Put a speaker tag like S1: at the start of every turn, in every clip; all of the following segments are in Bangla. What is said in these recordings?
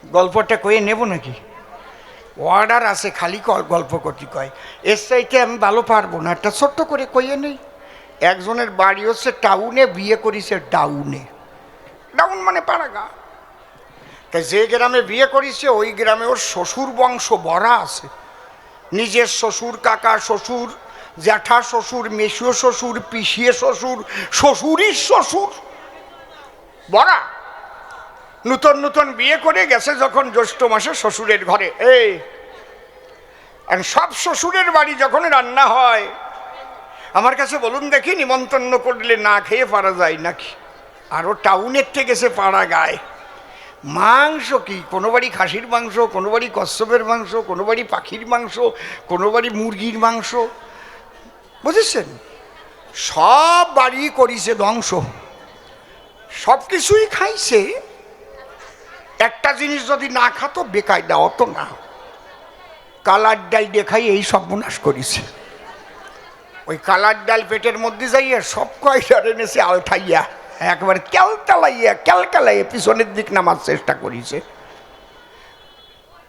S1: গল্পটা কয়ে নেব নাকি? অর্ডার আছে, খালি গল্প করতে কয়। এর চাইতে আমি ভালো পারবো না, একটা ছোট্ট করে কইয়ে নেই। একজনের বাড়ি হচ্ছে টাউনে, বিয়ে করেছে ডাউনে। ডাউন মানে পাড়াগা। তাই যে গ্রামে বিয়ে করেছে ওই গ্রামে ওর শ্বশুর বংশ ভরা আছে। নিজের শ্বশুর, কাকা শ্বশুর, জ্যাঠা শ্বশুর, মেসুও শ্বশুর, পিসিয়ে শ্বশুর, শ্বশুরই শ্বশুর ভরা। নূতন নূতন বিয়ে করে গেছে যখন জ্যৈষ্ঠ মাসে শ্বশুরের ঘরে। এই সব শ্বশুরের বাড়ি যখন রান্না হয়, আমার কাছে বলুন দেখি, নিমন্ত্রণ করলে না খেয়ে পারা যায় নাকি? আরও টাউনের থেকে গেছে পাড়া গায়ে। মাংস কি, কোনো বাড়ি খাসির মাংস, কোনো বাড়ি কচ্ছপের মাংস, কোনো বাড়ি পাখির মাংস, কোনো বাড়ি মুরগির মাংস, বুঝেছেন? সব বাড়ি করিছে ধ্বংস, সব কিছুই খাইছে। একটা জিনিস যদি না খাতো বেকায়দা হতো না। কালার ডাল দেখাই এই সর্বনাশ করেছে। ওই কালার ডাল পেটের মধ্যে যাইয়া সব কয়টা এনেছে আলঠাইয়া, একবারে ক্যালকালাইয়া ক্যালকালাইয়া পিছনের দিক নামার চেষ্টা করেছে।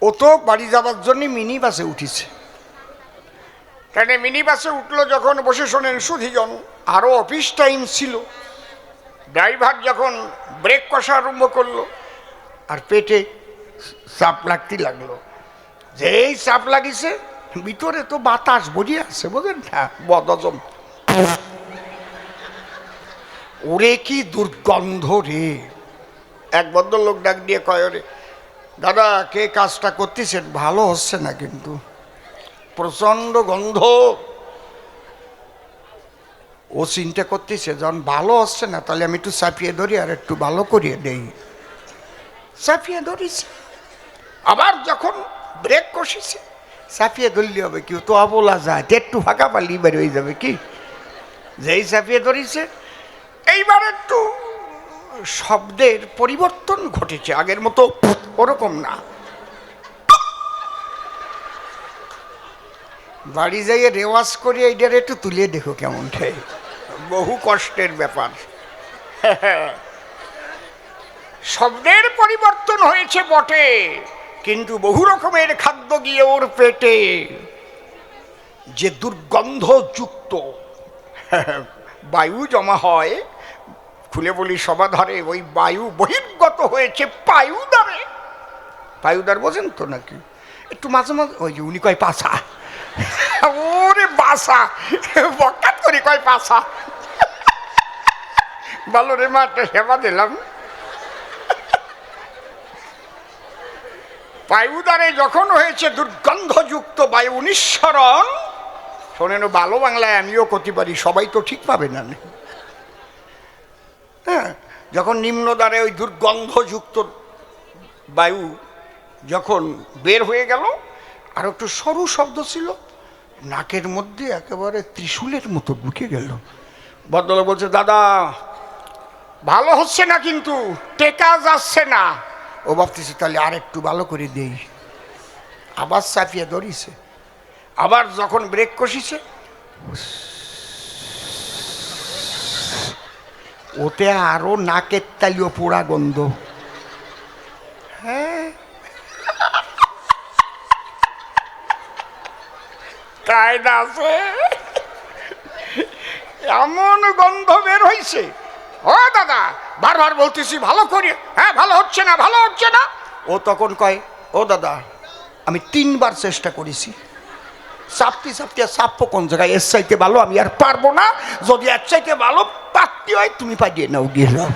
S1: ও তো বাড়ি যাবার জন্য মিনি বাসে উঠিছে। কেন মিনি বাসে উঠলো যখন, বসে শোনেন সুধীজন, আরও অফিস টাইম ছিল। ড্রাইভার যখন ব্রেক কষা আরম্ভ করলো আর পেটে চাপ লাগতে লাগলো। যেই চাপ লাগিছে, ভিতরে তো বাতাস বসে আছে, বোঝেন না, বদজম। ওরে কি দুর্গন্ধ রে! এক ভদ্রলোক ডাক দিয়ে কয়, রে দাদা, কে কাজটা করতেছেন? ভালো হচ্ছে না কিন্তু, প্রচণ্ড গন্ধ। ও চিন্তা করতেছে, যখন ভালো হচ্ছে না তাহলে আমি একটু চাপিয়ে ধরি আর একটু ভালো করিয়ে দেই। চাপিয়ে ধরিছে। আবার যখন ব্রেক কষেছে, চাপিয়ে ধরলে হবে কি, তো অবলা যায়, একটু ফাঁকা পালি বের হয়ে যাবে কি। যেই চাপিয়ে ধরিছে, এইবার একটু শব্দের পরিবর্তন ঘটেছে, আগের মতো ওরকম না। বাড়ি যাইয়ে রেওয়াজ করে এইটার একটু তুলে দেখো কেমন ঠাই, বহু কষ্টের ব্যাপার। শব্দের পরিবর্তন হয়েছে বটে, কিন্তু বহু রকমের খাদ্য গিয়ে ওর পেটে যে দুর্গন্ধযুক্ত বায়ু জমা হয়, খুলে বলি সবাধারে, ওই বায়ু বহির্গত হয়েছে পায়ুদারে। পায়ুদার বোঝেন তো নাকি? একটু মাঝে মাঝে ওই যে উনি কয় পাছা, ওরে বাসা, বকাত করে কয় পাছা। ভালো রে মা, একটা সেবা দিলাম। পায়ুদারে যখন হয়েছে দুর্গন্ধযুক্ত বায়ু নিঃসরণ, শোনেন ভালো বাংলায় আমিও করতে পারি, সবাই তো ঠিক পাবে না। হ্যাঁ, যখন নিম্নদ্বারে ওই দুর্গন্ধযুক্ত বায়ু যখন বের হয়ে গেল, আর একটু সরু শব্দ ছিল, নাকের মধ্যে একেবারে ত্রিশূলের মতো ঢুকে গেল। ভদ্রলোক বলছে, দাদা ভালো হচ্ছে না কিন্তু, টেকা যাচ্ছে না। ও ভাবতেছে তাহলে আর একটু ভালো করে দেই। আবার চাপিয়ে ধরিছে। আবার যখন ব্রেক কষিছে, ওতে আরো নাকের তালিও পোড়া গন্ধ। হ্যাঁ, কায়দা আছে, এমন গন্ধ বের হয়েছে। ও দাদা, বারবার বলতেছি ভালো করি, হ্যাঁ ভালো হচ্ছে না, ভালো হচ্ছে না। ও তখন কয়, ও দাদা আমি 3 বার চেষ্টা করেছি, চাপতে চাপতে চাপবো কোন জায়গায়, এর চাইতে ভালো আমি আর পারবো না। যদি এর চাইতে ভালো পাকতে হয় তুমি পাঠিয়ে নাও, গিয়ে নাও।